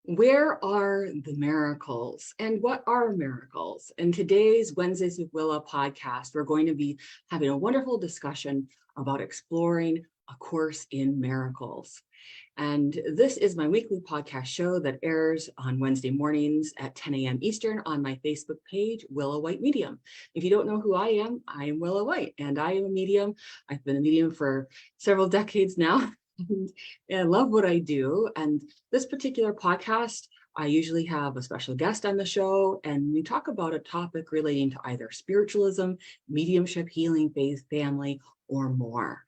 Where are the miracles and what are miracles? In today's Wednesdays with Willa podcast, we're going to be having a wonderful discussion about exploring A Course in Miracles. And this is my weekly podcast show that airs on Wednesday mornings at 10 a.m. Eastern on my Facebook page, Willa White Medium. If you don't know who I am Willa White, and I am a medium. I've been a medium for several decades now. And I love what I do. And this particular podcast, I usually have a special guest on the show, and we talk about a topic relating to either spiritualism, mediumship, healing, faith, family, or more.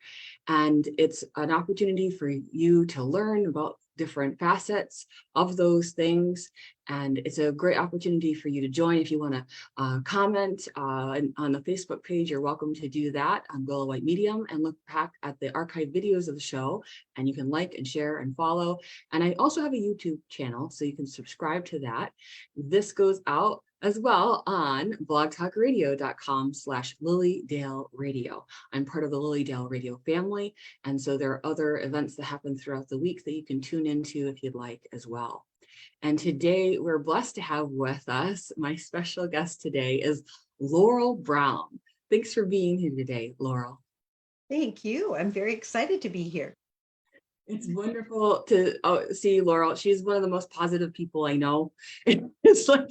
And it's an opportunity for you to learn about different facets of those things. And it's a great opportunity for you to join. If you want to comment on the Facebook page, you're welcome to do that on Willa White Medium and look back at the archived videos of the show. And you can like and share and follow. And I also have a YouTube channel, so you can subscribe to that. This goes out as well on blogtalkradio.com/Lilydale Radio. I'm part of the Lilydale Radio family. And so there are other events that happen throughout the week that you can tune into if you'd like as well. And today we're blessed to have with us, my special guest today is Laurel Brown. Thanks for being here today, Laurel. Thank you. I'm very excited to be here. It's wonderful to see Laurel. She's one of the most positive people I know. It's like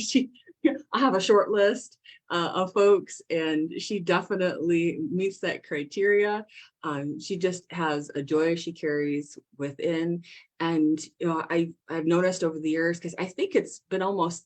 I have a short list of folks, and she definitely meets that criteria. She just has a joy she carries within. And I've noticed over the years, because I think it's been almost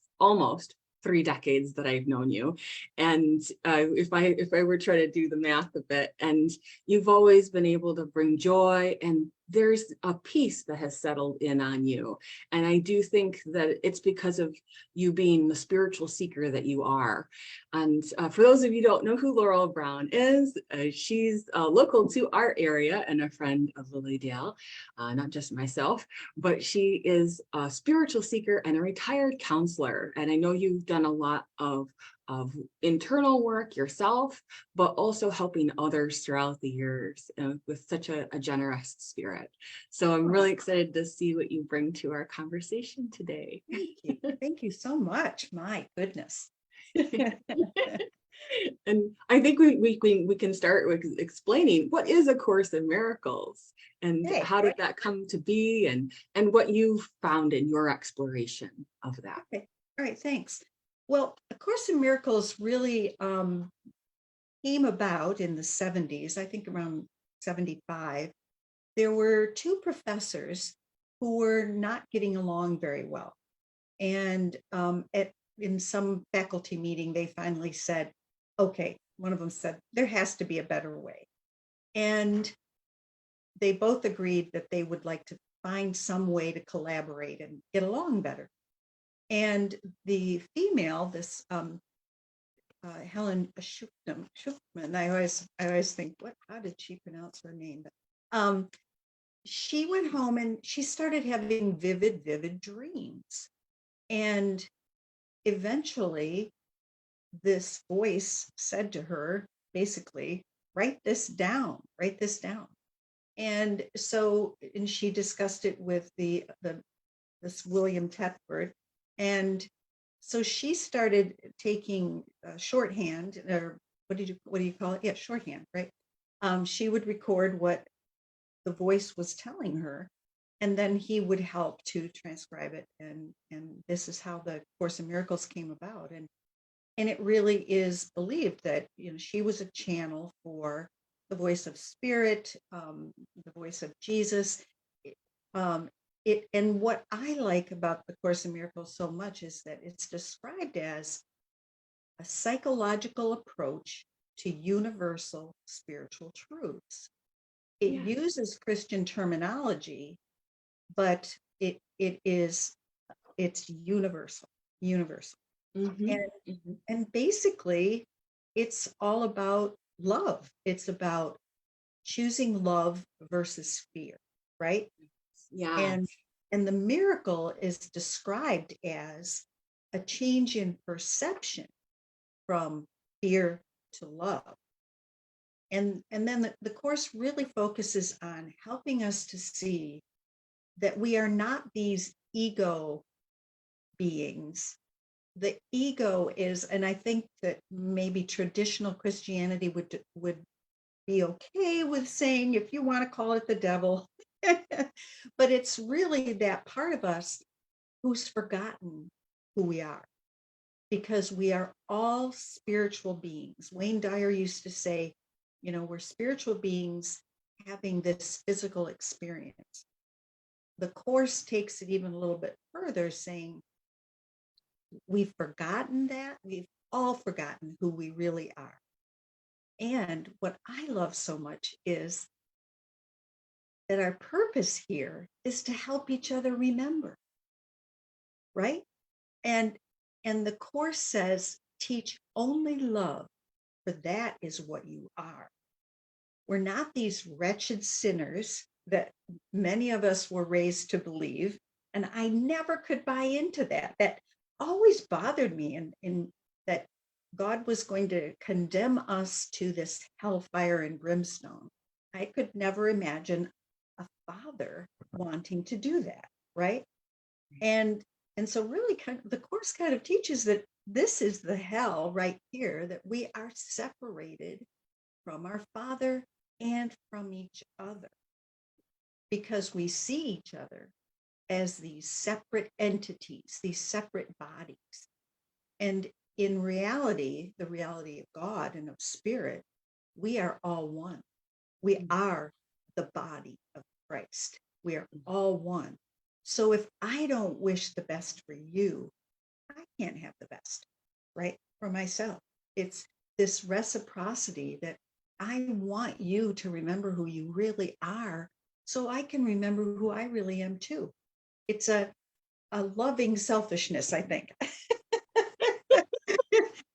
3 decades that I've known you. And if I were trying to do the math a bit, and you've always been able to bring joy, and there's a peace that has settled in on you. And I do think that it's because of you being the spiritual seeker that you are. And for those of you who don't know who Laurel Brown is, she's local to our area and a friend of Lilydale, not just myself, but she is a spiritual seeker and a retired counselor. And I know you've done a lot of internal work yourself, but also helping others throughout the years with such a generous spirit. So I'm really excited to see what you bring to our conversation today. Thank you. Thank you so much. My goodness. And I think we can start with explaining what is A Course in Miracles, and how did that come to be, and what you've found in your exploration of that. Okay. All right. Thanks. Well, A Course in Miracles really came about in the 70s, I think around 75. There were 2 professors who were not getting along very well. And in some faculty meeting, they finally said, okay, one of them said, there has to be a better way. And they both agreed that they would like to find some way to collaborate and get along better. And the female, this Helen Schuchman, I always think, how did she pronounce her name? But she went home and she started having vivid dreams. And eventually, this voice said to her, basically, write this down. And so, and she discussed it with this William Thetford. And so she started taking shorthand, or what do you call it? Yeah, shorthand, right? She would record what the voice was telling her, and then he would help to transcribe it. And this is how the Course in Miracles came about. And it really is believed that she was a channel for the voice of Spirit, the voice of Jesus. And what I like about the Course in Miracles so much is that it's described as a psychological approach to universal spiritual truths. It uses Christian terminology, but it's universal. Mm-hmm. And basically, it's all about love. It's about choosing love versus fear, right? Yeah. And the miracle is described as a change in perception from fear to love. And then the Course really focuses on helping us to see that we are not these ego beings, the ego is, and I think that maybe traditional Christianity would be okay with saying, if you want to call it the devil, but it's really that part of us who's forgotten who we are, because we are all spiritual beings. Wayne Dyer used to say, we're spiritual beings having this physical experience. The Course takes it even a little bit further, saying we've forgotten that. We've all forgotten who we really are. And what I love so much is that our purpose here is to help each other remember, right? And the Course says, teach only love, for that is what you are. We're not these wretched sinners that many of us were raised to believe. And I never could buy into that. That always bothered me, in that God was going to condemn us to this hellfire and brimstone. I could never imagine a father wanting to do that, right? And so really the Course kind of teaches that this is the hell right here, that we are separated from our Father and from each other, because we see each other as these separate entities, these separate bodies. And in reality, the reality of God and of spirit, we are all one. We are the body of Christ. We are all one. So if I don't wish the best for you, I can't have the best, right? For myself. It's this reciprocity that I want you to remember who you really are, so I can remember who I really am too. It's a loving selfishness, I think.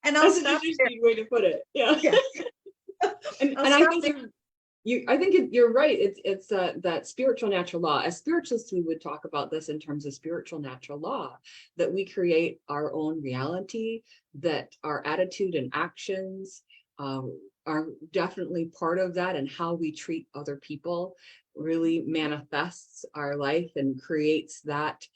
And I'll That's an stop interesting way to put it. Yeah. there. And I'll I stop think there. you're right. It's that spiritual natural law. As spiritualists, we would talk about this in terms of spiritual natural law, that we create our own reality, that our attitude and actions are definitely part of that, and how we treat other people really manifests our life and creates that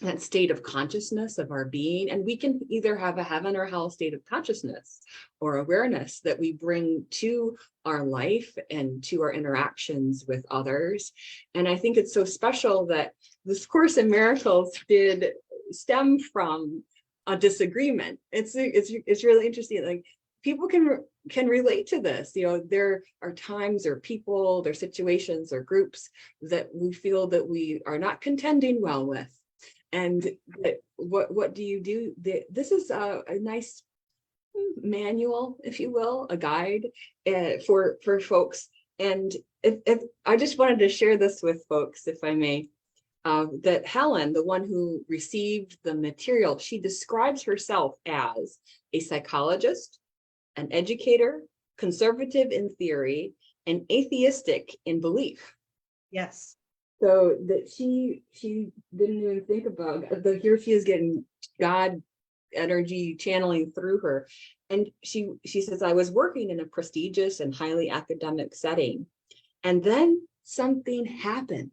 that state of consciousness of our being. And we can either have a heaven or hell state of consciousness or awareness that we bring to our life and to our interactions with others. And I think it's so special that this Course in Miracles did stem from a disagreement. It's really interesting. Like, people can relate to this. There are times or people, there are situations or groups that we feel that we are not contending well with. And what do you do? This is a nice manual, if you will, a guide for folks. And if I just wanted to share this with folks, if I may, that Helen, the one who received the material, she describes herself as a psychologist, an educator, conservative in theory, and atheistic in belief. Yes. So that she didn't even think about that. Here she is getting God energy channeling through her. And she says, I was working in a prestigious and highly academic setting. And then something happened.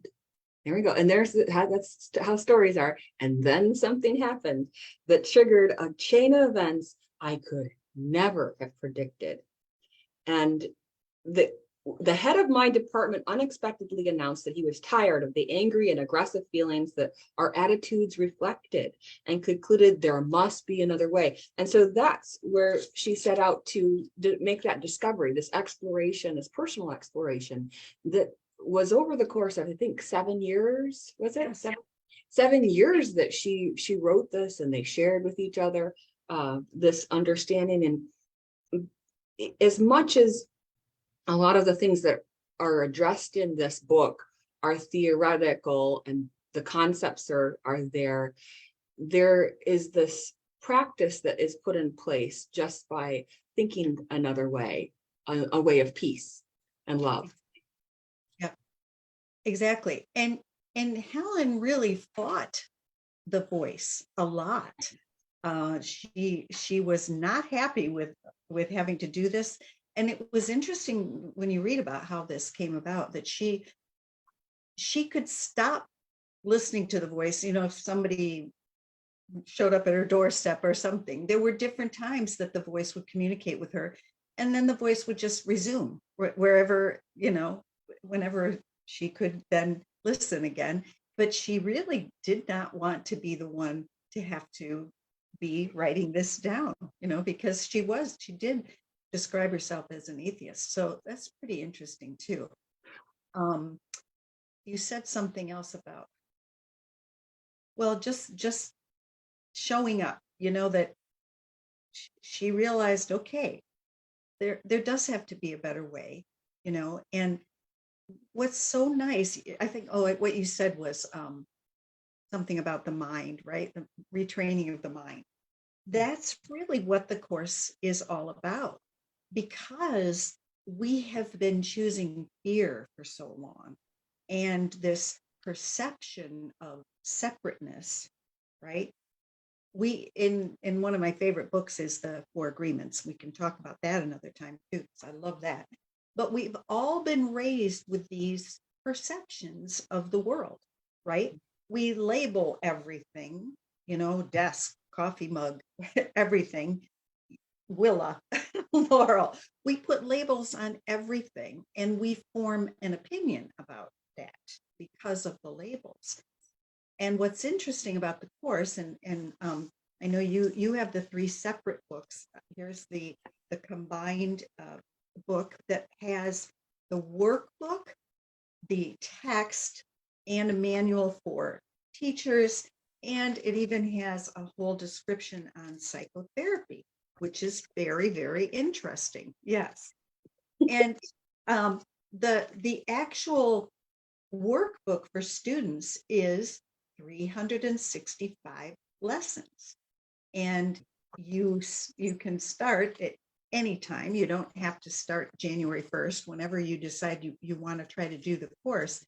There we go. And that's how stories are. And then something happened that triggered a chain of events I could never have predicted. And the head of my department unexpectedly announced that he was tired of the angry and aggressive feelings that our attitudes reflected, and concluded there must be another way. And so that's where she set out to make that discovery, this exploration, this personal exploration that was over the course of, I think, 7 years. Was it? Yes. 7 years that she wrote this, and they shared with each other this understanding. And as much as a lot of the things that are addressed in this book are theoretical and the concepts are there, there is this practice that is put in place just by thinking another way, a way of peace and love. Yeah, exactly. And Helen really fought the voice a lot. She was not happy with having to do this. And it was interesting when you read about how this came about, that she could stop listening to the voice, if somebody showed up at her doorstep or something, there were different times that the voice would communicate with her, and then the voice would just resume wherever, whenever she could then listen again. But she really did not want to be the one to have to be writing this down, because she did describe herself as an atheist. So that's pretty interesting too. You said something else about, well, just showing up, that she realized, okay, there does have to be a better way, and what's so nice, I think, what you said was something about the mind, right? The retraining of the mind. That's really what the course is all about, because we have been choosing fear for so long, and this perception of separateness, right? We in one of my favorite books is the Four Agreements. We can talk about that another time too, because I love that. But we've all been raised with these perceptions of the world, right? We label everything, desk, coffee mug, everything, Willa, Laurel. We put labels on everything, and we form an opinion about that because of the labels. And what's interesting about the course, and I know you have the 3 separate books. Here's the combined book that has the workbook, the text, and a manual for teachers, and it even has a whole description on psychotherapy, which is very, very interesting. Yes, and the actual workbook for students is 365 lessons, and you can start at any time. You don't have to start January 1st. Whenever you decide you want to try to do the course,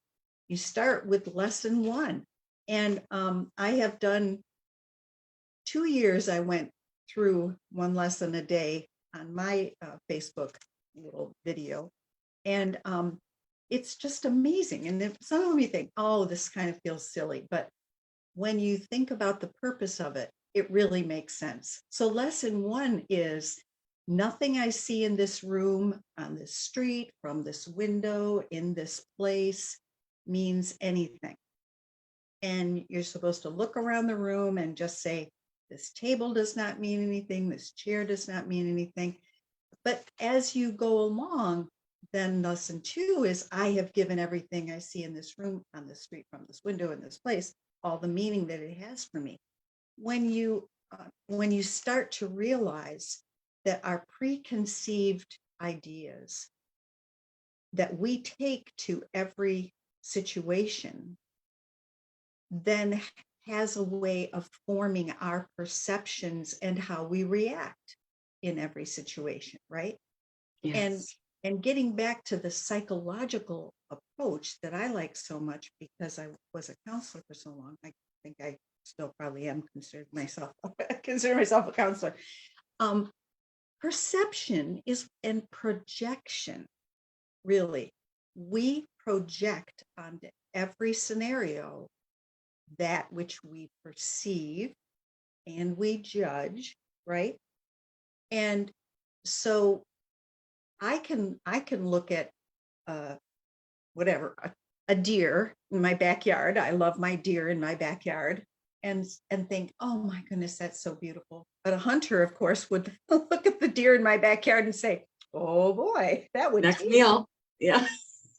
you start with lesson 1. And I have done 2 years. I went through 1 lesson a day on my Facebook little video, and it's just amazing. And if some of you think, oh, this kind of feels silly, but when you think about the purpose of it, it really makes sense. So lesson 1 is, nothing I see in this room, on this street, from this window, in this place means anything. And you're supposed to look around the room and just say, this table does not mean anything, this chair does not mean anything. But as you go along, then lesson 2 is, I have given everything I see in this room, on this street, from this window, in this place, all the meaning that it has for me. When you start to realize that our preconceived ideas that we take to every situation then has a way of forming our perceptions and how we react in every situation, right? Yes. And getting back to the psychological approach that I like so much, because I was a counselor for so long, I think I still probably am, consider myself a counselor. Perception is, and projection, really. We project onto every scenario that which we perceive and we judge, right? And so I can look at whatever, a deer in my backyard. I love my deer in my backyard, and think, oh my goodness, that's so beautiful. But a hunter, of course, would look at the deer in my backyard and say, oh boy, that would Next taste. meal. Yeah.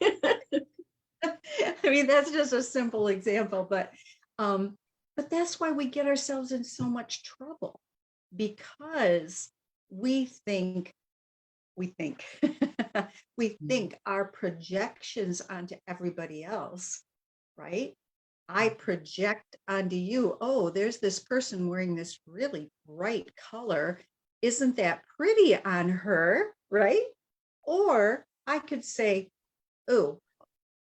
I mean, that's just a simple example, but that's why we get ourselves in so much trouble, because we think we think our projections onto everybody else, right? I project onto you, oh, there's this person wearing this really bright color. Isn't that pretty on her, right? Or I could say, oh,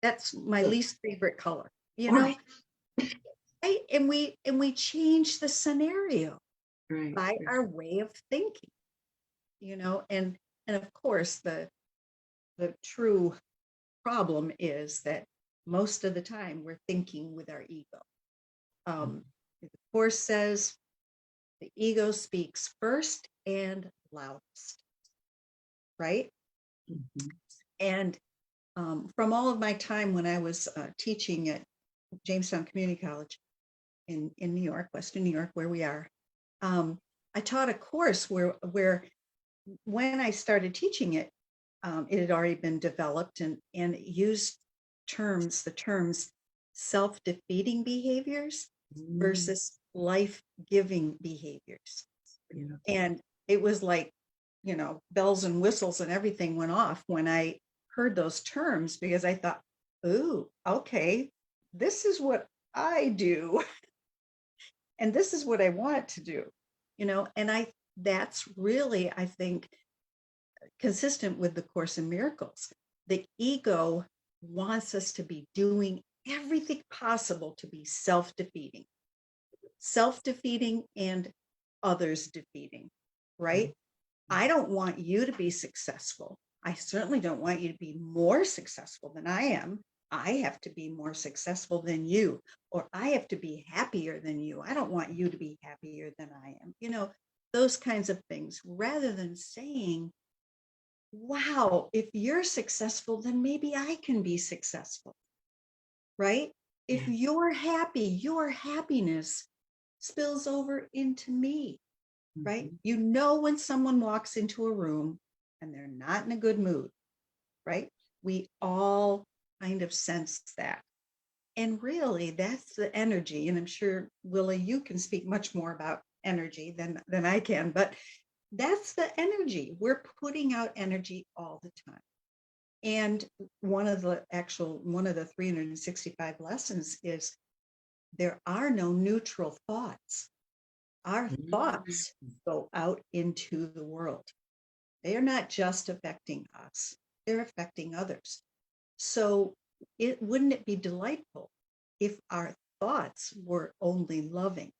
that's my least favorite color, Right. Right? And we change the scenario Right. by our way of thinking, and of course the true problem is that most of the time we're thinking with our ego. The Course says the ego speaks first and loudest, right? Mhm. And from all of my time when I was teaching at Jamestown Community College in New York, Western New York, where we are, I taught a course where when I started teaching it, it had already been developed and it used the terms self-defeating behaviors versus life-giving behaviors. Beautiful. And it was like, bells and whistles and everything went off when I heard those terms, because I thought, ooh, okay, this is what I do. And this is what I want to do, and that's really, I think, consistent with the Course in Miracles. The ego wants us to be doing everything possible to be self-defeating and others defeating, right? I don't want you to be successful. I certainly don't want you to be more successful than I am. I have to be more successful than you, or I have to be happier than you. I don't want you to be happier than I am. Those kinds of things, rather than saying, wow, if you're successful, then maybe I can be successful, right? If Yes. you're happy, your happiness spills over into me, right? When someone walks into a room and they're not in a good mood, right? We all kind of sense that. And really, that's the energy. And I'm sure, Willa, you can speak much more about energy than I can, but that's the energy. We're putting out energy all the time. And one of the 365 lessons is there are no neutral thoughts. Our thoughts go out into the world. They are not just affecting us, they're affecting others. So wouldn't it be delightful if our thoughts were only loving,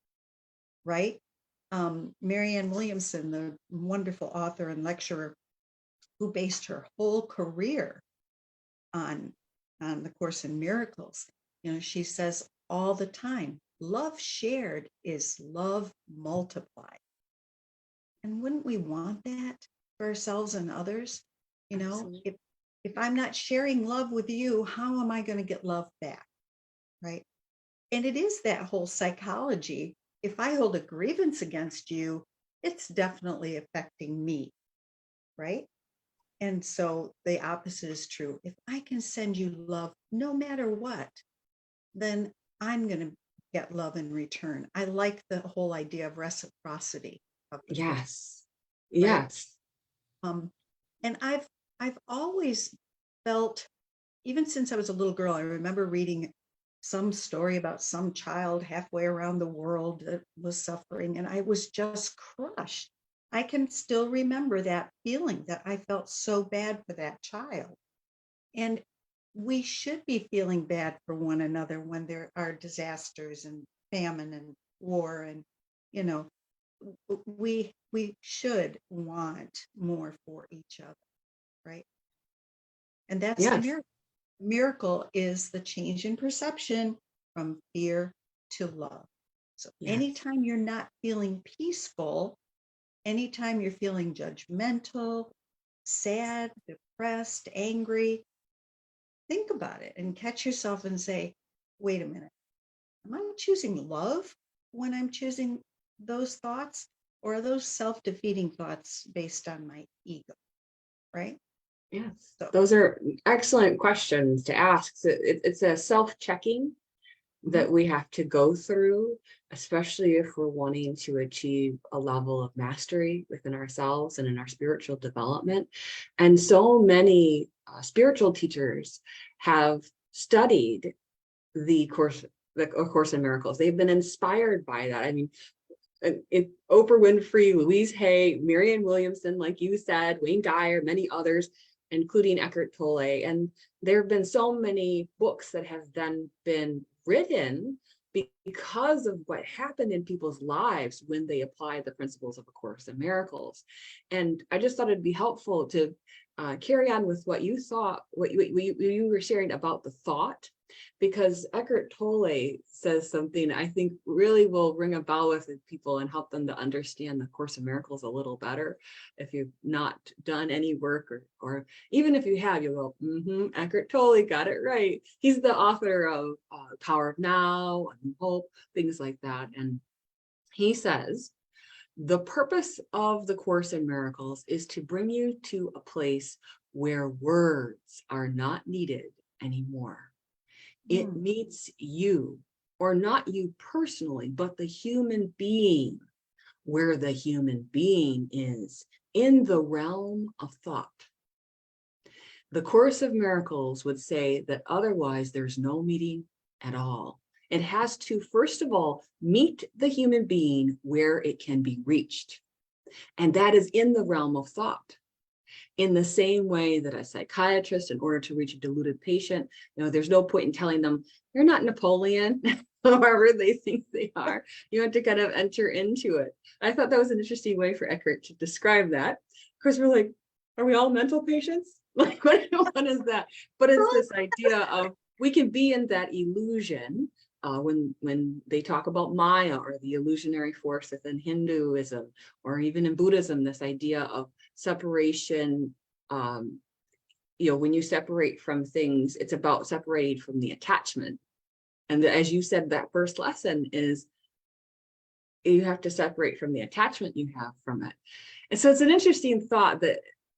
right? Marianne Williamson, the wonderful author and lecturer who based her whole career on the Course in Miracles, she says all the time, love shared is love multiplied. And wouldn't we want that for ourselves and others? If I'm not sharing love with you, how am I going to get love back? Right. And it is that whole psychology. If I hold a grievance against you, it's definitely affecting me. Right. And so the opposite is true. If I can send you love no matter what, then I'm going to get love in return. I like the whole idea of reciprocity of the Course. Yes. Right? Yes. And I've always felt, even since I was a little girl, I remember reading some story about some child halfway around the world that was suffering, and I was just crushed. I can still remember that feeling, that I felt so bad for that child. And we should be feeling bad for one another when there are disasters and famine and war, and we should want more for each other, right? And that's the Yes. miracle. Miracle is the change in perception from fear to love. So Yes. anytime you're not feeling peaceful, anytime you're feeling judgmental, sad, depressed, angry, think about it and catch yourself and say, wait a minute, am I choosing love when I'm choosing those thoughts? Or are those self-defeating thoughts based on my ego, right? Yes. So, Those are excellent questions to ask. So it's a self-checking that we have to go through, especially if we're wanting to achieve a level of mastery within ourselves and in our spiritual development. And so many spiritual teachers have studied the Course in Miracles. They've been inspired by that. I mean, Oprah Winfrey, Louise Hay, Marianne Williamson, like you said, Wayne Dyer, many others, including Eckhart Tolle. And there have been so many books that have then been written because of what happened in people's lives when they applied the principles of A Course in Miracles. And I just thought it'd be helpful to carry on with what you thought, what you were sharing about the thought, because Eckhart Tolle says something I think really will ring a bell with people and help them to understand the Course of Miracles a little better. If you've not done any work, or even if you have, you'll go, Eckhart Tolle got it right. He's the author of Power of Now and Hope, things like that. And he says, the purpose of the Course in Miracles is to bring you to a place where words are not needed anymore. It meets you, or not you personally, but the human being, where the human being is, in the realm of thought. The Course of Miracles would say that otherwise there's no meeting at all. It has to, first of all, meet the human being where it can be reached. And that is in the realm of thought. In the same way that a psychiatrist, in order to reach a deluded patient, there's no point in telling them, you're not Napoleon, however they think they are. You have to kind of enter into it. I thought that was an interesting way for Eckhart to describe that. Of course, we're like, are we all mental patients? Like, what is that? But it's this idea of we can be in that illusion. When they talk about Maya, or the illusionary force within Hinduism, or even in Buddhism, this idea of separation, when you separate from things, it's about separating from the attachment. And as you said, that first lesson is you have to separate from the attachment you have from it. And so it's an interesting thought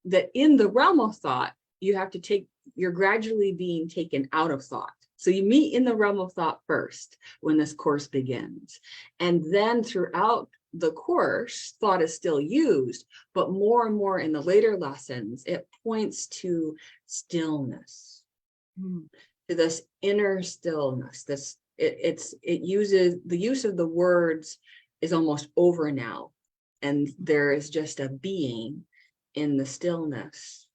that in the realm of thought, you're gradually being taken out of thought. So you meet in the realm of thought first when this course begins. And then throughout the course, thought is still used, but more and more in the later lessons, it points to stillness, to this inner stillness. It uses the use of the words is almost over now. And there is just a being in the stillness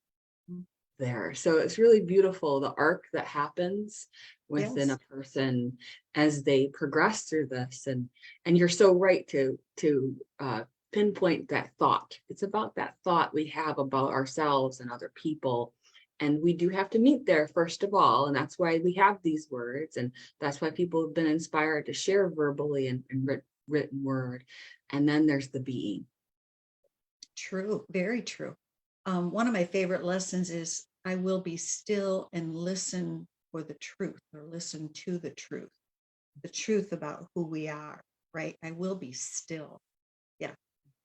there. So it's really beautiful, the arc that happens within a person as they progress through this. And you're so right to pinpoint that thought. It's about that thought we have about ourselves and other people. And we do have to meet there first of all. And that's why we have these words. And that's why people have been inspired to share verbally and written word. And then there's the being. True, very true. One of my favorite lessons is I will be still and listen for the truth, or listen to the truth about who we are, right? I will be still. Yeah.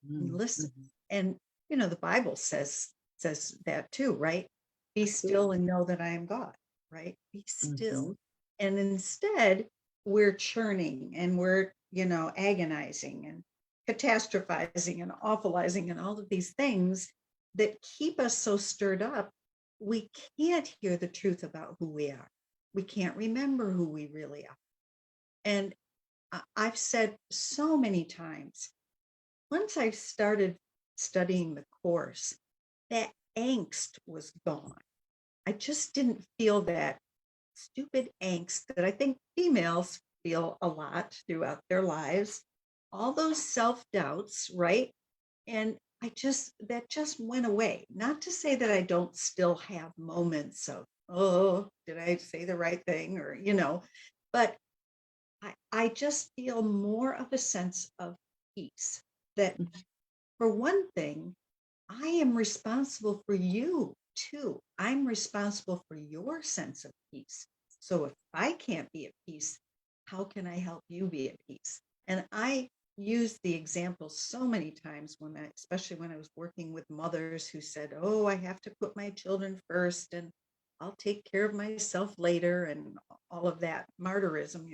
And listen. And, the Bible says that too, right? Be still and know that I am God, right? Be still. And instead, we're churning and we're, agonizing and catastrophizing and awfulizing and all of these things that keep us so stirred up. We can't hear the truth about who we are. We can't remember who we really are. And I've said so many times, once I started studying the course, that angst was gone. I just didn't feel that stupid angst that I think females feel a lot throughout their lives, all those self-doubts, right? And that just went away. Not to say that I don't still have moments of, oh, did I say the right thing? Or, but I just feel more of a sense of peace. That for one thing, I am responsible for you too. I'm responsible for your sense of peace. So if I can't be at peace, how can I help you be at peace? And I used the example so many times especially when I was working with mothers who said, oh, I have to put my children first and I'll take care of myself later, and all of that martyrism,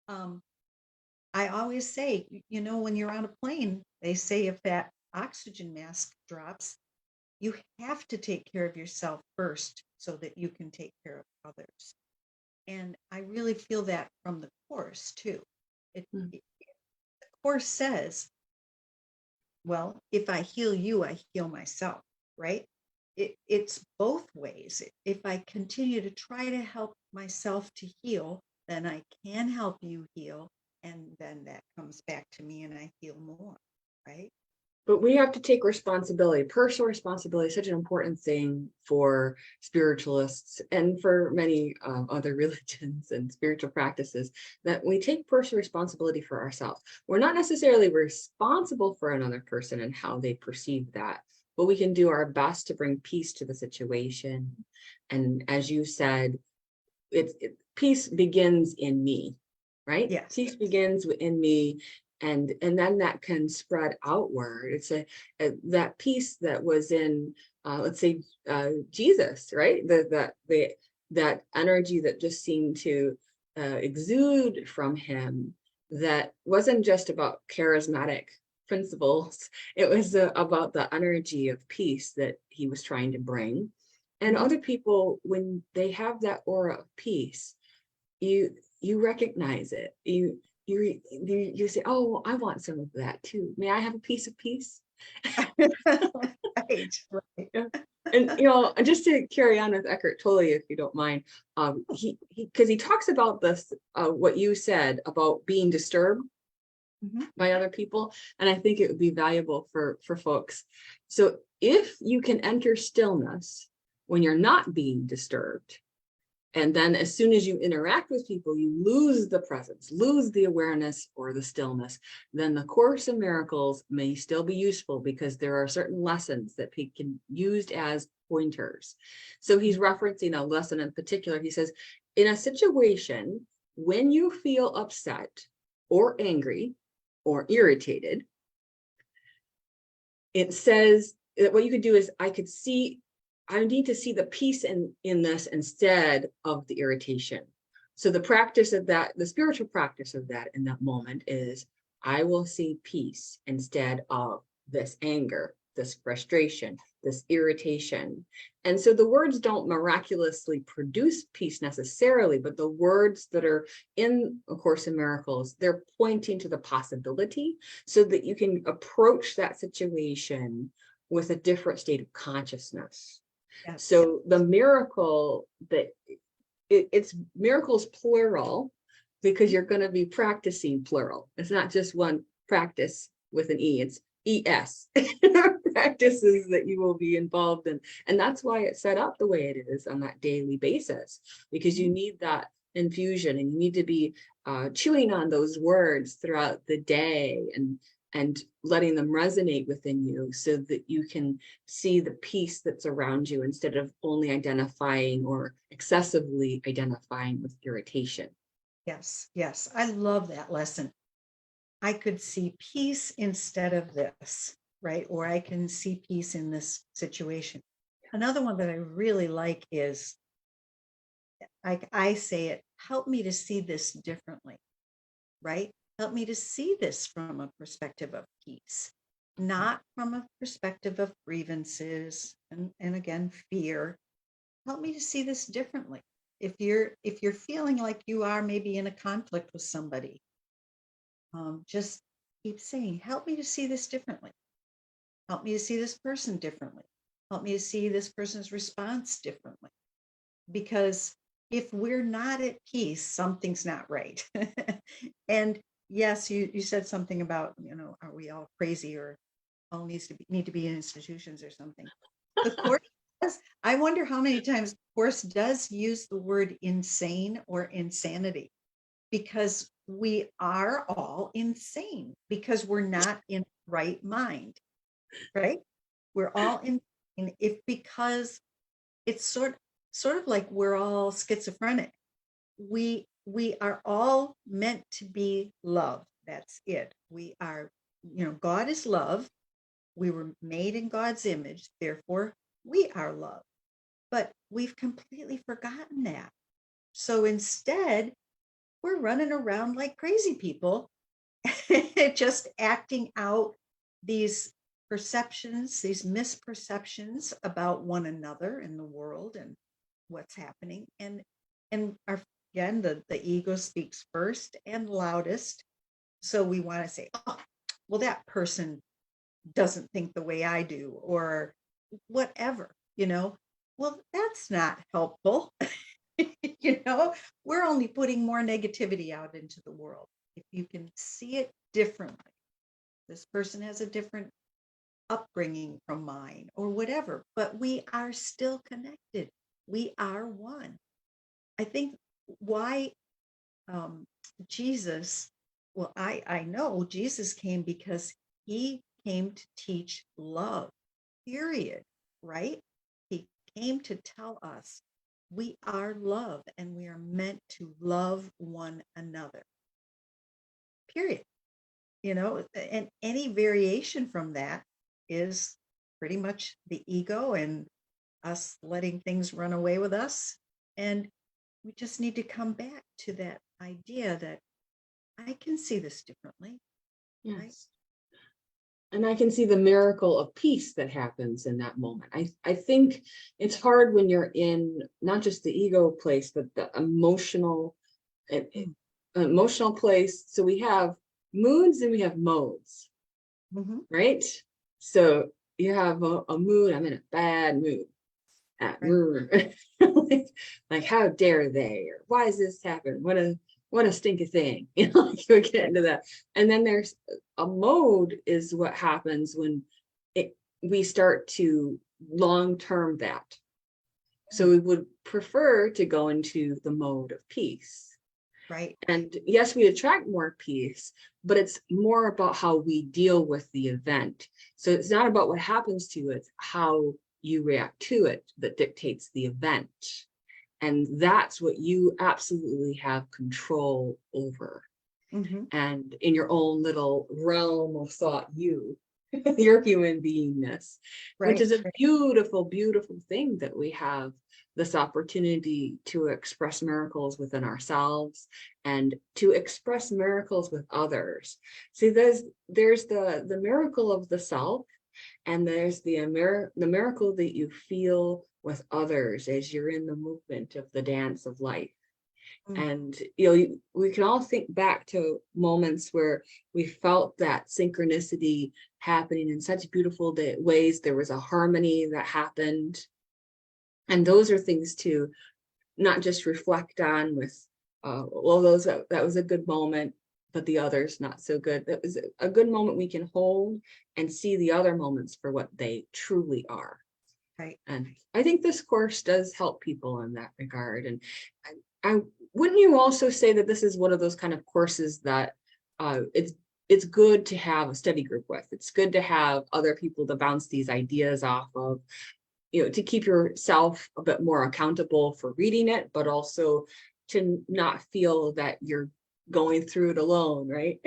I always say, when you're on a plane, they say if that oxygen mask drops, you have to take care of yourself first so that you can take care of others. And I really feel that from the course too. The course says, well, if I heal you, I heal myself, right? It's both ways. If I continue to try to help myself to heal, then I can help you heal. And then that comes back to me and I heal more, right? But we have to take responsibility. Personal responsibility is such an important thing for spiritualists and for many other religions and spiritual practices, that we take personal responsibility for ourselves. We're not necessarily responsible for another person and how they perceive that, but we can do our best to bring peace to the situation. And as you said, peace begins in me, right? Yes. Peace begins within me, and then that can spread outward. It's that peace that was in, let's say, Jesus, right? That energy that just seemed to exude from him, that wasn't just about charismatic principles. It was about the energy of peace that he was trying to bring. And Mhm. other people, when they have that aura of peace, you recognize it. You say, oh, I want some of that too. May I have a piece of peace? Right, right. Yeah. And just to carry on with Eckhart Tolle, if you don't mind, he because he talks about this, what you said about being disturbed Mhm. by other people, and I think it would be valuable for folks. So if you can enter stillness when you're not being disturbed, and then as soon as you interact with people, you lose the presence, lose the awareness or the stillness, then the Course in Miracles may still be useful, because there are certain lessons that people can use as pointers. So he's referencing a lesson in particular. He says, in a situation when you feel upset or angry or irritated, it says that what you could do is, I need to see the peace in this instead of the irritation. So the practice of that, the spiritual practice of that in that moment is, I will see peace instead of this anger, this frustration, this irritation. And so the words don't miraculously produce peace necessarily, but the words that are in A Course in Miracles, they're pointing to the possibility, so that you can approach that situation with a different state of consciousness. Yes. So the miracle that it's miracles plural, because you're going to be practicing plural. It's not just one practice with an E, it's ES practices that you will be involved in. And that's why it's set up the way it is on that daily basis, because you need that infusion, and you need to be chewing on those words throughout the day, and letting them resonate within you, so that you can see the peace that's around you, instead of only identifying or excessively identifying with irritation. Yes, yes. I love that lesson. I could see peace instead of this, right? Or I can see peace in this situation. Another one that I really like is, like I say it, help me to see this differently, right? Help me to see this from a perspective of peace, not from a perspective of grievances and again, fear. Help me to see this differently. If you're feeling like you are maybe in a conflict with somebody, just keep saying, help me to see this differently. Help me to see this person differently. Help me to see this person's response differently. Because if we're not at peace, something's not right. And yes, you said something about, are we all crazy, or all need to be in institutions or something? The Course does. I wonder how many times the Course does use the word insane or insanity, because we are all insane, because we're not in the right mind, right? We're all insane, if because it's sort of like we're all schizophrenic. We are all meant to be love. That's it. We are, God is love. We were made in God's image, therefore we are love. But we've completely forgotten that. So instead, we're running around like crazy people, just acting out these perceptions, these misperceptions about one another and the world and what's happening. And our, again, the ego speaks first and loudest. So we want to say, oh, well, that person doesn't think the way I do, or whatever, well, that's not helpful. We're only putting more negativity out into the world. If you can see it differently, this person has a different upbringing from mine or whatever, but we are still connected. We are one. I think why um, Jesus, well, I know Jesus came because he came to teach love, period, right? He came to tell us we are love and we are meant to love one another, period. And any variation from that is pretty much the ego and us letting things run away with us. And we just need to come back to that idea that I can see this differently, right? Yes. And I can see the miracle of peace that happens in that moment. I think it's hard when you're in not just the ego place, but the eh, eh, emotional place. So we have moods and we have modes, Mm-hmm. right? So you have a mood, I'm in a bad mood. Right. Like how dare they, or why does this happen, what a stinky thing. Like you get into that. And then there's a mode is what happens when we start to long term that. So we would prefer to go into the mode of peace. Right. And yes, we attract more peace, but it's more about how we deal with the event. So it's not about what happens to you, it's how you react to it that dictates the event. And that's what you absolutely have control over. Mm-hmm. And in your own little realm of thought, your human beingness, which Right. is a beautiful, beautiful thing that we have this opportunity to express miracles within ourselves and to express miracles with others. See, there's the miracle of the self, and there's the miracle that you feel with others as you're in the movement of the dance of life. Mm. And we can all think back to moments where we felt that synchronicity happening in such beautiful ways. There was a harmony that happened, and those are things to not just reflect on with well, that was a good moment, but the others not so good. That was a good moment we can hold and see the other moments for what they truly are. Right. And I think this course does help people in that regard. And I wouldn't you also say that this is one of those kind of courses that it's good to have a study group with. It's good to have other people to bounce these ideas off of, to keep yourself a bit more accountable for reading it, but also to not feel that you're going through it alone, right?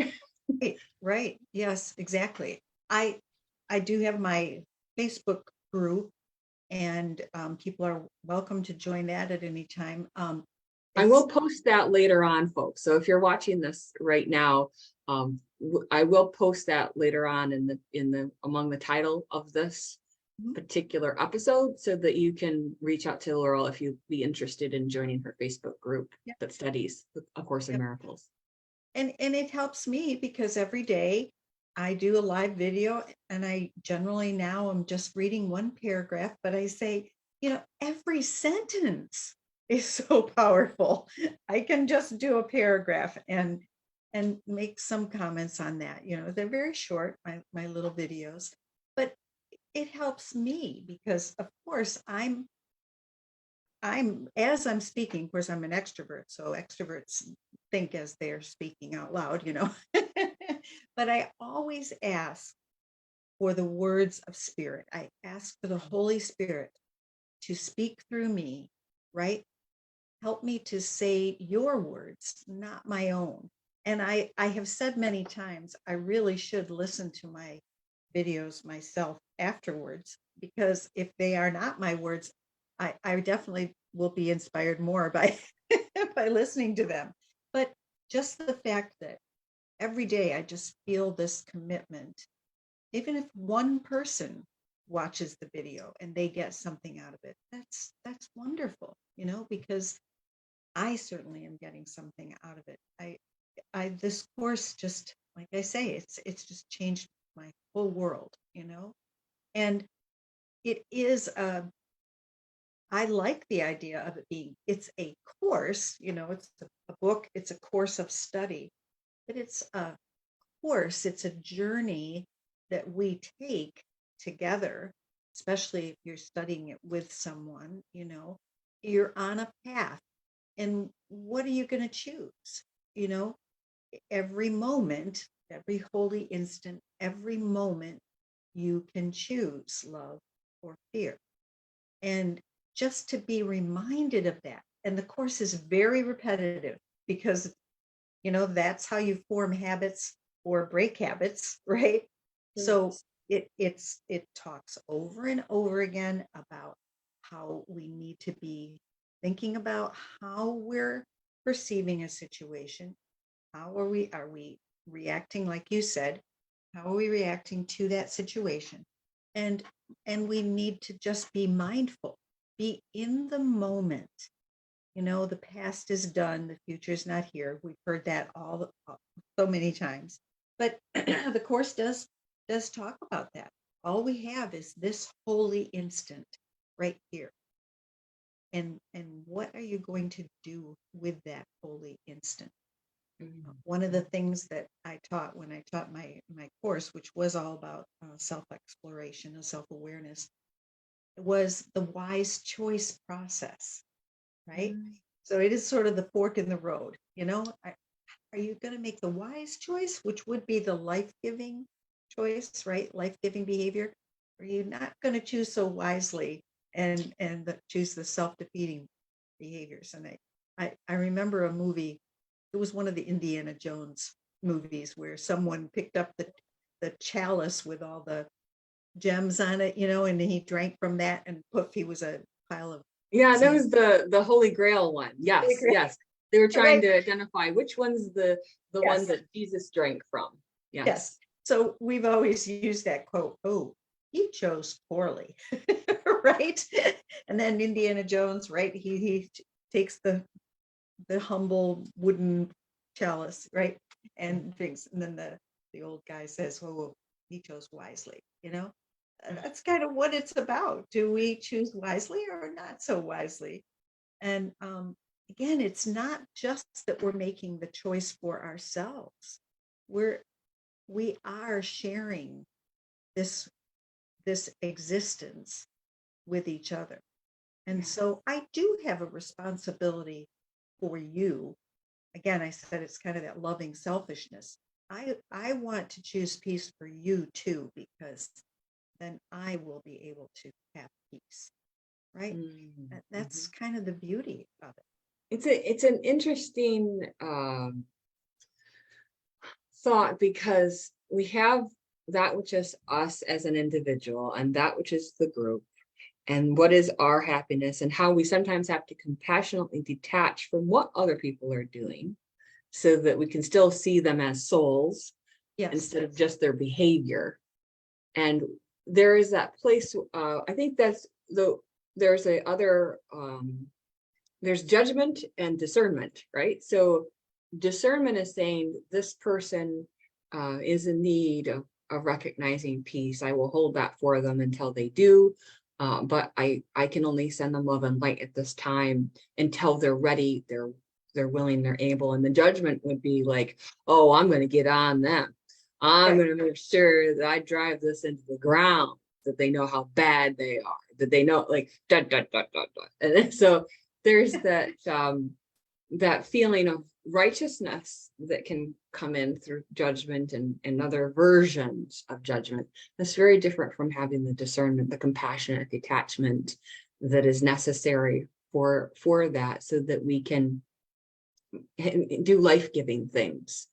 Right. Right. Yes, exactly. I do have my Facebook group, and people are welcome to join that at any time. I It's will post that later on, folks. So if you're watching this right now, I will post that later on in the among the title of this Mhm. particular episode, so that you can reach out to Laurel if you'd be interested in joining her Facebook group Yeah. that studies A Course in Yep. Miracles. And it helps me because every day I do a live video, and I generally now am just reading one paragraph, but I say, every sentence is so powerful. I can just do a paragraph and make some comments on that. They're very short, my little videos, but it helps me because of course as I'm speaking, of course, I'm an extrovert, so extroverts think as they're speaking out loud. But I always ask for the words of spirit. I ask for the Holy Spirit to speak through me, right? Help me to say your words, not my own. And I have said many times, I really should listen to my videos myself afterwards, because if they are not my words, I definitely will be inspired more by by listening to them. But just the fact that every day I just feel this commitment, even if one person watches the video and they get something out of it, that's wonderful, because I certainly am getting something out of it. I this course, just like I say, it's just changed my whole world. And it is I like the idea of it being, it's a course, it's a book, it's a course of study, but it's a course, it's a journey that we take together, especially if you're studying it with someone, you're on a path. And what are you going to choose? You know, every moment, every holy instant, every moment you can choose love or fear. And just to be reminded of that. And the course is very repetitive because, that's how you form habits or break habits, right? So it talks over and over again about how we need to be thinking about how we're perceiving a situation. How are we reacting, like you said, how are we reacting to that situation? And we need to just be mindful, be in the moment. The past is done, the future is not here. We've heard that so many times. But the course does talk about that. All we have is this holy instant right here. And what are you going to do with that holy instant? One of the things that I taught when I taught my course, which was all about self-exploration and self-awareness, was the wise choice process, right? So it is sort of the fork in the road. Are you going to make the wise choice, which would be the life-giving choice, right? Life-giving behavior. Or are you not going to choose so wisely and choose the self-defeating behaviors? And I remember a movie. It was one of the Indiana Jones movies where someone picked up the chalice with all the gems on it, and he drank from that, and poof, he was a pile of Yeah, that sand. was the Holy Grail one. Yes, yes. They were trying to identify which one's the one that Jesus drank from. Yes. So we've always used that quote, oh, he chose poorly, right? And then Indiana Jones, right? He takes the humble wooden chalice, right? And things. And then the old guy says, oh, he chose wisely, That's kind of what it's about. Do we choose wisely or not so wisely? And again, it's not just that we're making the choice for ourselves. We are sharing this existence with each other. And so I do have a responsibility for you. Again, I said it's kind of that loving selfishness. I want to choose peace for you too, because then I will be able to have peace, right? That's kind of the beauty of it. It's an interesting thought, because we have that which is us as an individual and that which is the group, and what is our happiness, and how we sometimes have to compassionately detach from what other people are doing so that we can still see them as souls instead of just their behavior. And there is that place, I think there's there's judgment and discernment, right? So discernment is saying this person is in need of recognizing peace. I will hold that for them until they do. But I can only send them love and light at this time until they're ready, they're willing, they're able. And the judgment would be like, oh, I'm going to get on them. I'm going to make sure that I drive this into the ground, that they know how bad they are, that they know, like, dot, dot, dot, dot, dot. And so there's that that feeling of righteousness that can come in through judgment and other versions of judgment. That's very different from having the discernment, the compassionate detachment that is necessary for that, so that we can do life-giving things,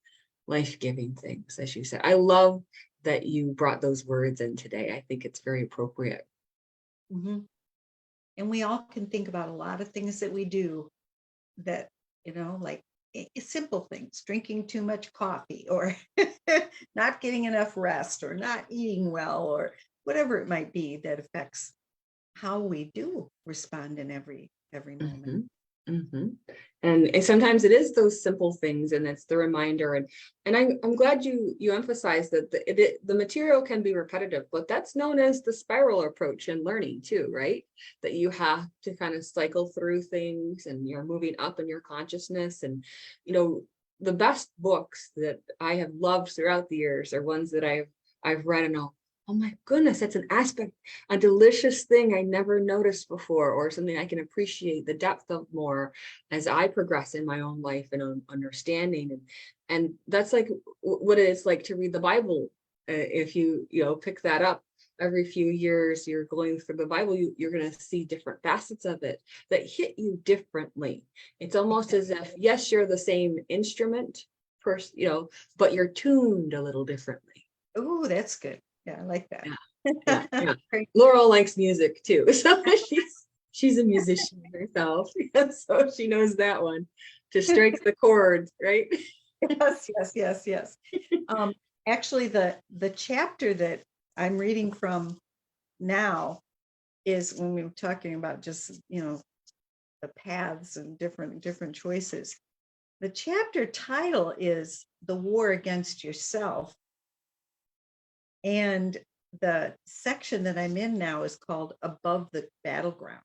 as you said. I love that you brought those words in today. I think it's very appropriate. And we all can think about a lot of things that we do that, like simple things, drinking too much coffee, or not getting enough rest, or not eating well, or whatever it might be that affects how we do respond in every moment. And sometimes it is those simple things, and it's the reminder. And I'm glad you emphasized that the material can be repetitive, but that's known as the spiral approach in learning too, right? That you have to kind of cycle through things, and you're moving up in your consciousness. And the best books that I have loved throughout the years are ones that I've read and oh my goodness, that's an aspect, a delicious thing I never noticed before, or something I can appreciate the depth of more as I progress in my own life and understanding. And that's like what it's like to read the Bible. If you pick that up every few years, you're going through the Bible, you're going to see different facets of it that hit you differently. It's almost as if, yes, you're the same instrument, but you're tuned a little differently. Oh, that's good. Yeah, I like that. Yeah. Great. Laurel likes music too, so she's a musician herself, so she knows that one to strike the chords, right? Yes. Actually, the chapter that I'm reading from now is when we were talking about just, the paths and different choices. The chapter title is The War Against Yourself. And the section that I'm in now is called Above the Battleground,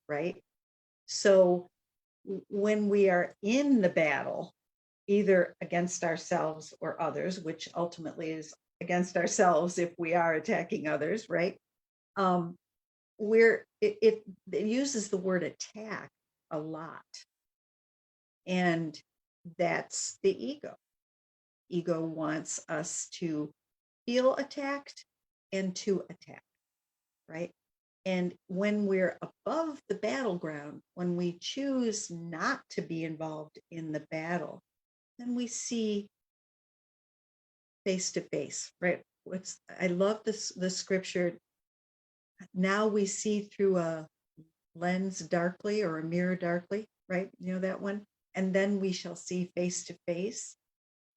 right? So when we are in the battle, either against ourselves or others, which ultimately is against ourselves if we are attacking others, right? It uses the word attack a lot. And that's the ego. Ego wants us to feel attacked and to attack, right? And when we're above the battleground, when we choose not to be involved in the battle, then we see face to face, right? I love the scripture. Now we see through a lens darkly or a mirror darkly, right? You know that one? And then we shall see face to face.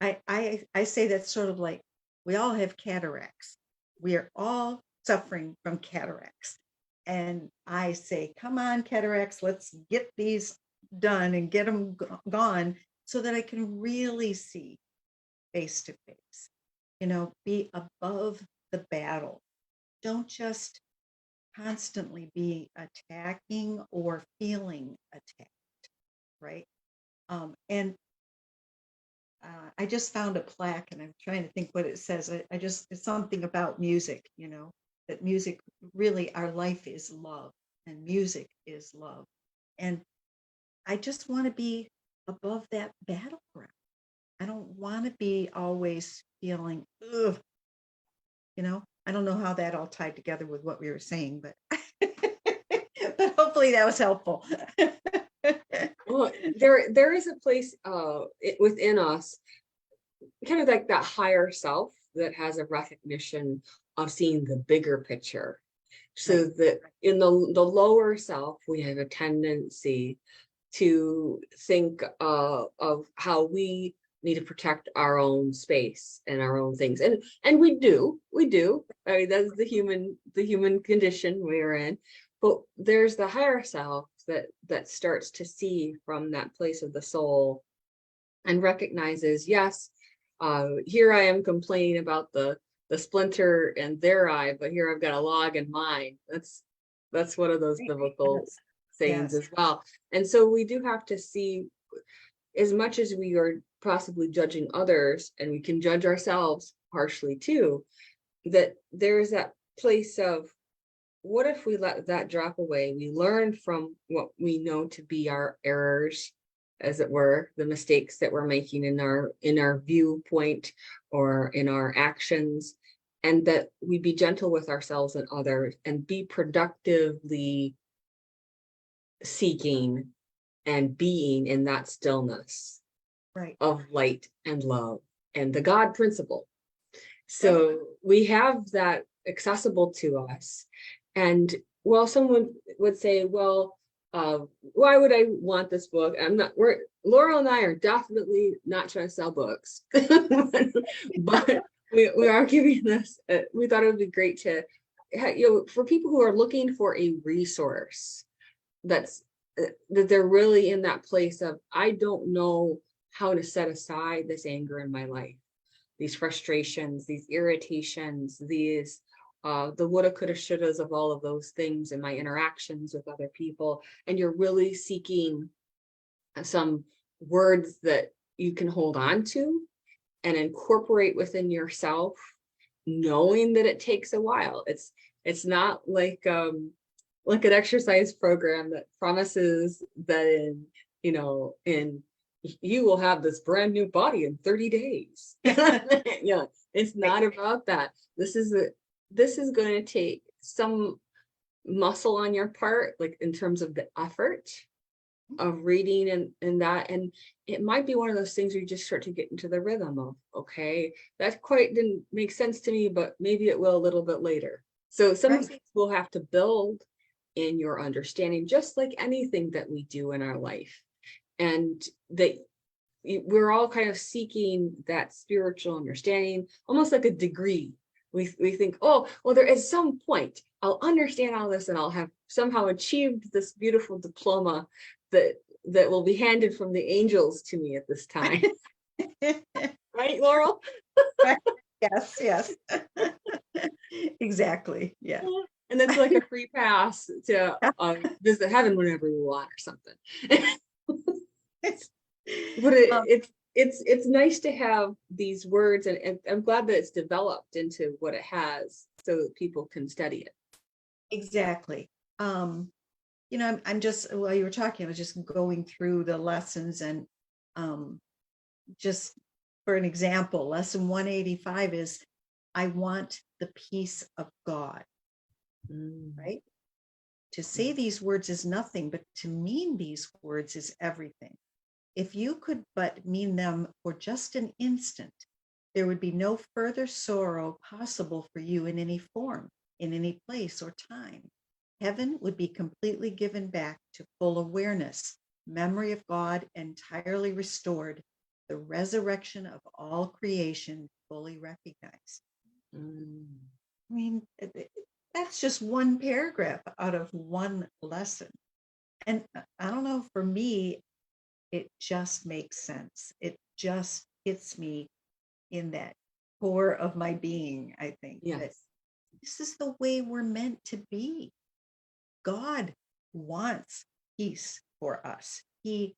I say that's sort of like we all have cataracts. We are all suffering from cataracts. And I say, come on, cataracts, let's get these done and get them gone so that I can really see face to face. Be above the battle. Don't just constantly be attacking or feeling attacked, right? And I just found a plaque and I'm trying to think what it says. It's something about music, that music really, our life is love and music is love. And I just want to be above that battleground. I don't want to be always feeling, ugh, I don't know how that all tied together with what we were saying, but but hopefully that was helpful. Well, there is a place within us, kind of like that higher self that has a recognition of seeing the bigger picture. So that in the lower self, we have a tendency to think of how we need to protect our own space and our own things, and we do. I mean, that's the human condition we're in. But there's the higher self that starts to see from that place of the soul and recognizes, yes, here I am complaining about the splinter in their eye, but here I've got a log in mine. That's one of those biblical sayings as well. And so we do have to see, as much as we are possibly judging others, and we can judge ourselves harshly too, that there's that place of, what if we let that drop away? We learn from what we know to be our errors, as it were, the mistakes that we're making in our viewpoint or in our actions, and that we be gentle with ourselves and others and be productively seeking and being in that stillness of light and love and the God principle. So we have that accessible to us. And well, someone would say, well, why would I want this book? Laurel and I are definitely not trying to sell books, but we are giving this, we thought it would be great to, for people who are looking for a resource that they're really in that place of, I don't know how to set aside this anger in my life, these frustrations, these irritations, these the woulda, coulda, shouldas of all of those things in my interactions with other people. And you're really seeking some words that you can hold on to and incorporate within yourself knowing that it takes a while. It's not like an exercise program that promises that in you will have this brand new body in 30 days. Yeah, it's not about that. This is going to take some muscle on your part, like in terms of the effort of reading and that, and it might be one of those things where you just start to get into the rhythm of, okay, that quite didn't make sense to me, but maybe it will a little bit later. So some Right. things we'll have to build in your understanding, just like anything that we do in our life. And that we're all kind of seeking that spiritual understanding, almost like a degree. We think, oh, well, there is some point I'll understand all this and I'll have somehow achieved this beautiful diploma that will be handed from the angels to me at this time. Right, Laurel? Yes, yes. Exactly. Yeah. And it's like a free pass to visit heaven whenever you want or something. But it's nice to have these words, and I'm glad that it's developed into what it has so that people can study it. Exactly. I'm just, while you were talking, I was just going through the lessons, and just for an example, lesson 185 is, I want the peace of God, right? To say these words is nothing, but to mean these words is everything. If you could but mean them for just an instant, there would be no further sorrow possible for you in any form, in any place or time. Heaven would be completely given back to full awareness, memory of God entirely restored, the resurrection of all creation fully recognized. I mean, that's just one paragraph out of one lesson. And I don't know, for me, it just makes sense. It just hits me in that core of my being, I think, that Yes. this is the way we're meant to be. God wants peace for us. It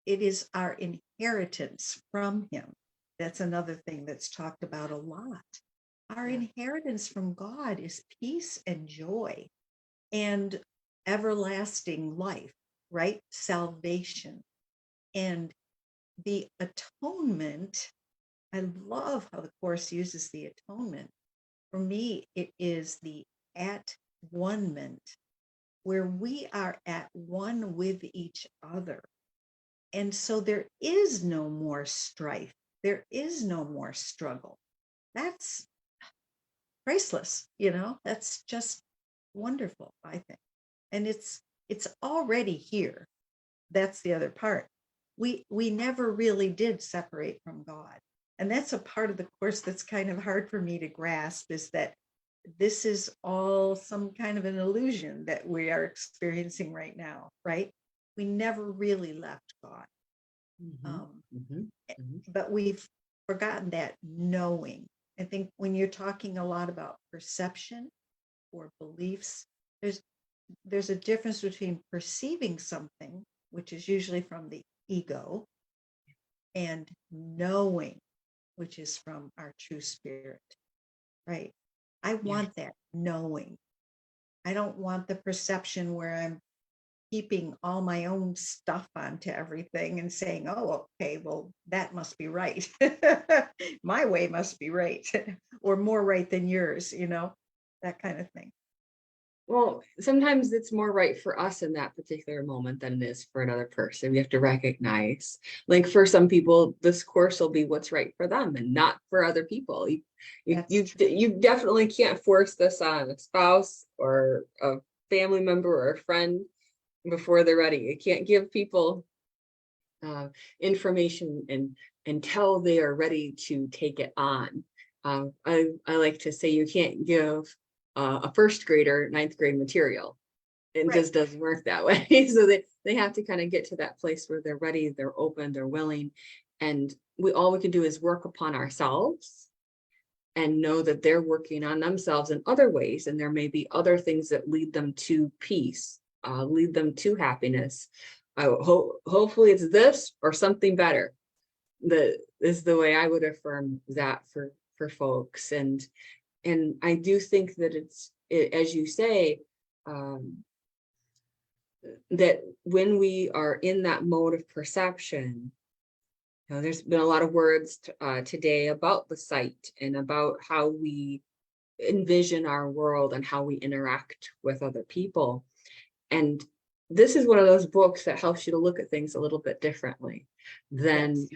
is our inheritance from him. That's another thing that's talked about a lot. Our inheritance from God is peace and joy and everlasting life, right? Salvation. And the atonement, I love how the Course uses the atonement. For me, it is the at one-ment, where we are at one with each other. And so there is no more strife. There is no more struggle. That's priceless, that's just wonderful, I think. And it's already here. That's the other part. We never really did separate from God. And that's a part of the Course that's kind of hard for me to grasp, is that this is all some kind of an illusion that we are experiencing right now, right? We never really left God. But we've forgotten that knowing. I think when you're talking a lot about perception or beliefs, there's a difference between perceiving something, which is usually from the ego, and knowing, which is from our true spirit, right? I want that knowing. I don't want the perception where I'm keeping all my own stuff onto everything and saying, oh, okay, well, that must be right. My way must be right, or more right than yours, that kind of thing. Well, sometimes it's more right for us in that particular moment than it is for another person. We have to recognize, like, for some people, this Course will be what's right for them and not for other people. You definitely can't force this on a spouse or a family member or a friend before they're ready. You can't give people information until they are ready to take it on. I like to say you can't give a first grader ninth grade material. It just doesn't work that way. So they have to kind of get to that place where they're ready, they're open, they're willing. And all we can do is work upon ourselves and know that they're working on themselves in other ways. And there may be other things that lead them to peace, lead them to happiness. Hopefully it's this or something better. That is the way I would affirm that for for folks. And I do think that as you say, that when we are in that mode of perception, there's been a lot of words today about the sight and about how we envision our world and how we interact with other people. And this is one of those books that helps you to look at things a little bit differently than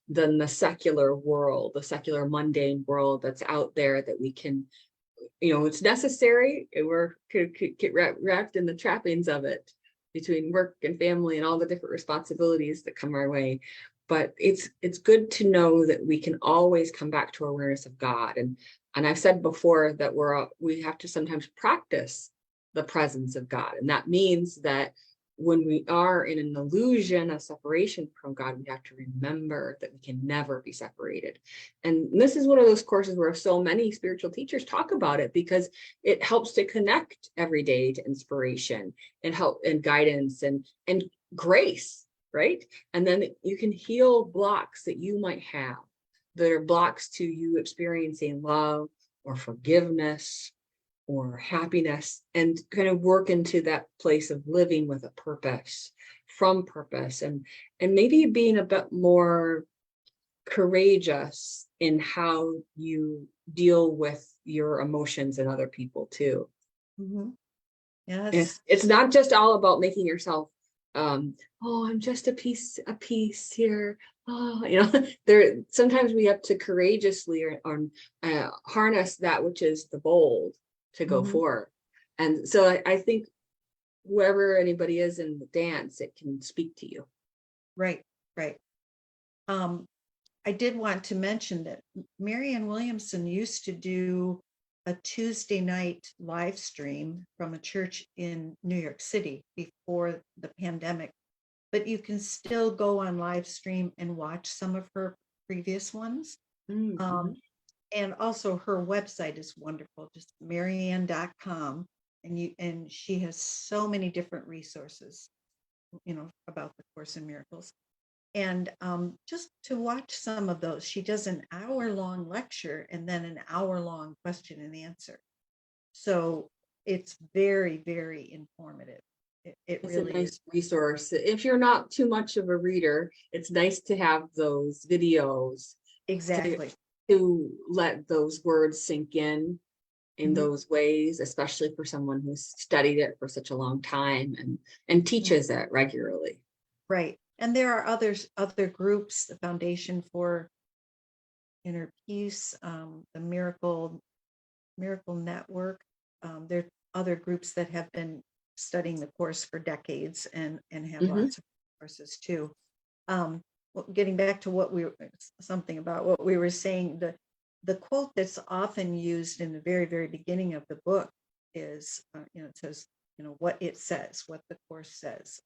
the secular world, the secular mundane world that's out there that we can, it's necessary. We're could get wrapped in the trappings of it between work and family and all the different responsibilities that come our way. But it's good to know that we can always come back to awareness of God. And I've said before that we have to sometimes practice the presence of God. And that means that when we are in an illusion of separation from God, we have to remember that we can never be separated. And this is one of those courses where so many spiritual teachers talk about it, because it helps to connect every day to inspiration and help and guidance and grace, right? And then you can heal blocks that you might have that are blocks to you experiencing love or forgiveness or happiness, and kind of work into that place of living with a purpose, from purpose, and maybe being a bit more courageous in how you deal with your emotions and other people too. Mm-hmm. Yes. It's not just all about making yourself oh, I'm just a piece here. Oh, there sometimes we have to courageously or harness that which is the bold to go forward. And so I think whoever anybody is in the dance, it can speak to you. Right. I did want to mention that Marianne Williamson used to do a Tuesday night live stream from a church in New York City before the pandemic, but you can still go on live stream and watch some of her previous ones. And also her website is wonderful, just marianne.com. And she has so many different resources, about the Course in Miracles. And just to watch some of those, she does an hour-long lecture and then an hour-long question and answer. So it's very, very informative. It really a nice is. resource. If you're not too much of a reader, it's nice to have those videos. Exactly. To let those words sink in those ways, especially for someone who's studied it for such a long time and teaches it regularly. Right. And there are other groups, the Foundation for Inner Peace, the Miracle Network. There are other groups that have been studying the Course for decades and have lots of courses too. Getting back to something about what we were saying, the quote that's often used in the very, very beginning of the book is, it says, what it says, what the Course says.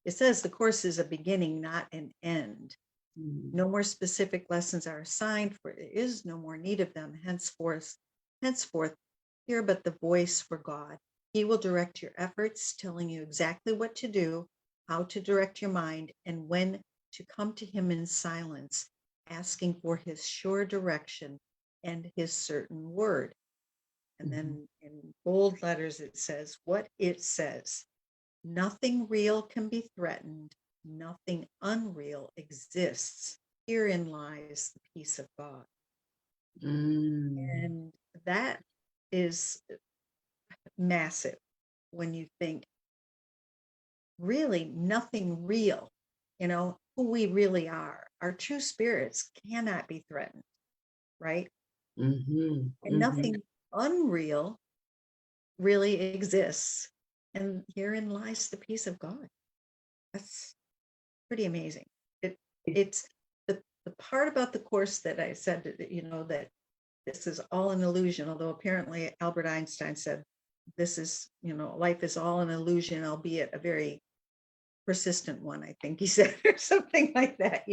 It says the Course is a beginning, not an end. No more specific lessons are assigned, for there is no more need of them. Henceforth, hear but the voice for God. He will direct your efforts, telling you exactly what to do, how to direct your mind, and when to come to him in silence, asking for his sure direction and his certain word. And then in bold letters, it says what it says. Nothing real can be threatened. Nothing unreal exists. Herein lies the peace of God. And that is massive when you think really nothing real, who we really are. Our true spirits cannot be threatened, right? And nothing unreal really exists. And herein lies the peace of God. That's pretty amazing. It's the part about the Course that I said that, that this is all an illusion, although apparently Albert Einstein said this is, life is all an illusion, albeit a very persistent one, I think he said, or something like that,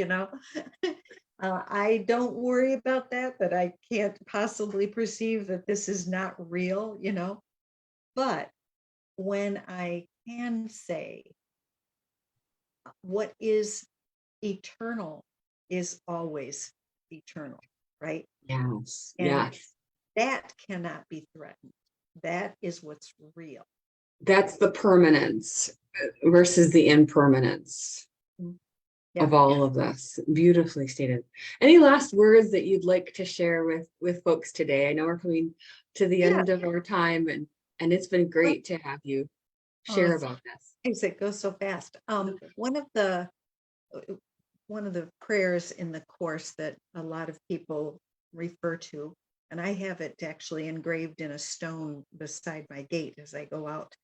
I don't worry about that I can't possibly perceive that this is not real, but when I can say what is eternal is always eternal. right? Yes. And Yes. that cannot be threatened. That is what's real. That's the permanence versus the impermanence Yeah. of all of this. Beautifully stated. Any last words that you'd like to share with folks today? I know we're coming to the Yeah. end of our time, and it's been great to have you Oh, share about this. it goes so fast. One of the prayers in the course that a lot of people refer to, and I have it actually engraved in a stone beside my gate as I go out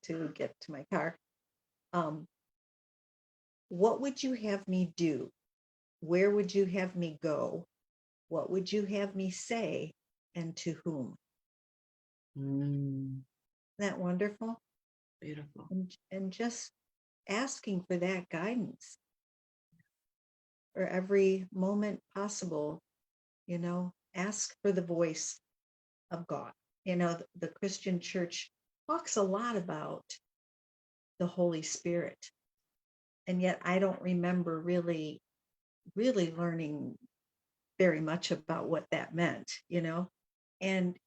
to get to my car. What would you have me do? Where would you have me go? What would you have me say? And to whom? Mm, Isn't that wonderful? beautiful. And just asking for that guidance for every moment possible, ask for the voice of God. The Christian church talks a lot about the Holy Spirit, and yet I don't remember really learning very much about what that meant. And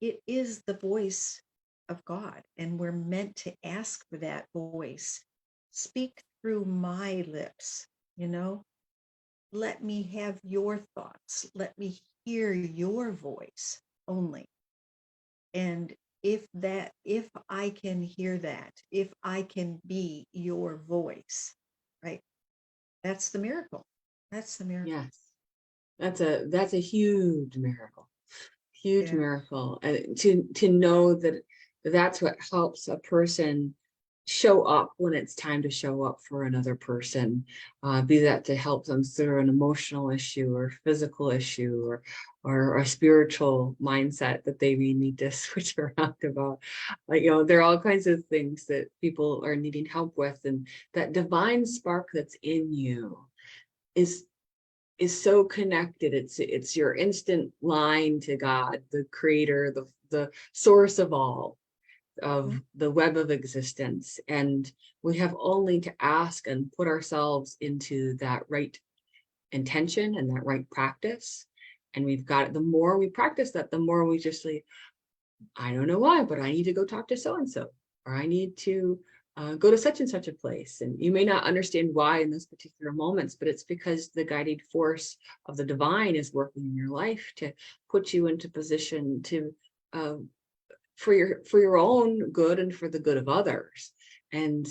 it is the voice of God, and we're meant to ask for that voice. Speak through my lips, you know. Let me have your thoughts. Let me hear your voice only. And if I can hear that, if I can be your voice, right? That's the miracle. That's the miracle. Yes. That's a huge miracle. Huge Yeah. miracle. And to know that that's what helps a person show up when it's time to show up for another person, be that to help them through an emotional issue or physical issue or a spiritual mindset that they may need to switch around about. Like, there are all kinds of things that people are needing help with, and that divine spark that's in you is so connected. It's your instant line to God, the creator, the source of all, of the web of existence. And we have only to ask and put ourselves into that right intention and that right practice. And we've got it. The more we practice that, the more we just say, I don't know why, but I need to go talk to so and so, or I need to go to such and such a place. And you may not understand why in those particular moments, but it's because the guiding force of the divine is working in your life to put you into position to for your own good and for the good of others. And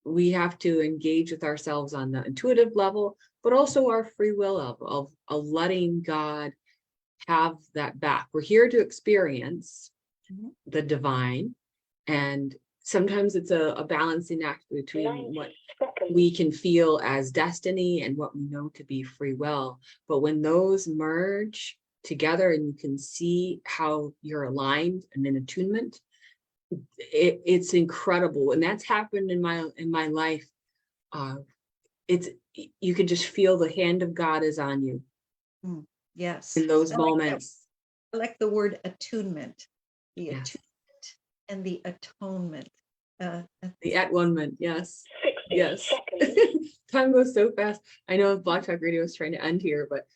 we have to engage with ourselves on the intuitive level, but also our free will of letting God have that back. We're here to experience the divine, and sometimes it's a balancing act between what we can feel as destiny and what we know to be free will. But when those merge together and you can see how you're aligned and in attunement, it's incredible. And that's happened in my life. It's you can just feel the hand of God is on you Yes. in those moments. I like the word attunement, the Yes. attunement and the atonement. The at-one-ment, yes. Yes. Time goes so fast. I know Blog Talk Radio is trying to end here, but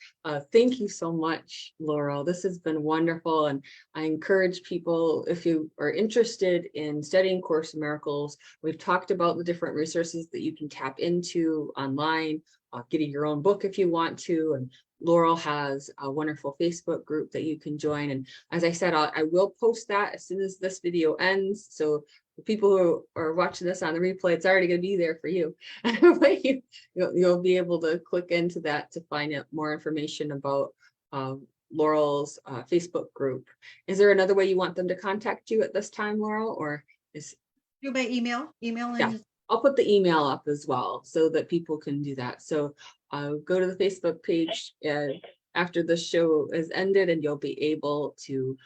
thank you so much, Laurel. This has been wonderful. And I encourage people, if you are interested in studying Course in Miracles, we've talked about the different resources that you can tap into online, getting your own book if you want to. And Laurel has a wonderful Facebook group that you can join. And as I said, I will post that as soon as this video ends. So the people who are watching this on the replay, it's already going to be there for you. But you'll be able to click into that to find out more information about Laurel's Facebook group. Is there another way you want them to contact you at this time, Laurel, or is Do by email? Yeah, I'll put the email up as well so that people can do that. So go to the Facebook page after the show is ended, and you'll be able to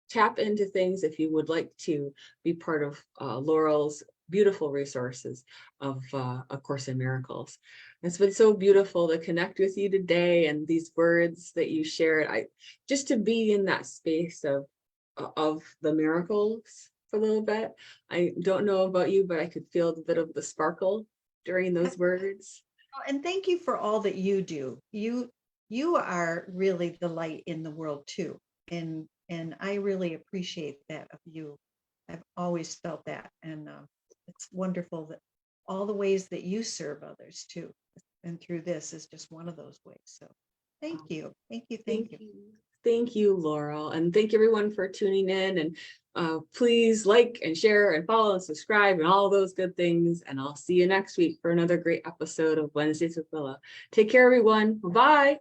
tap into things if you would like to be part of Laurel's beautiful resources of A Course in Miracles. It's been so beautiful to connect with you today, and these words that you shared. Just to be in that space of the miracles for a little bit. I don't know about you, but I could feel a bit of the sparkle during those words. And thank you for all that you do. you are really the light in the world too. And I really appreciate that of you. I've always felt that. And it's wonderful that all the ways that you serve others too. And through this is just one of those ways. So thank you. Thank you. Thank you. Thank you, Laurel. And thank everyone for tuning in. And please like and share and follow and subscribe and all those good things. And I'll see you next week for another great episode of Wednesdays with Willa. Take care, everyone. Bye.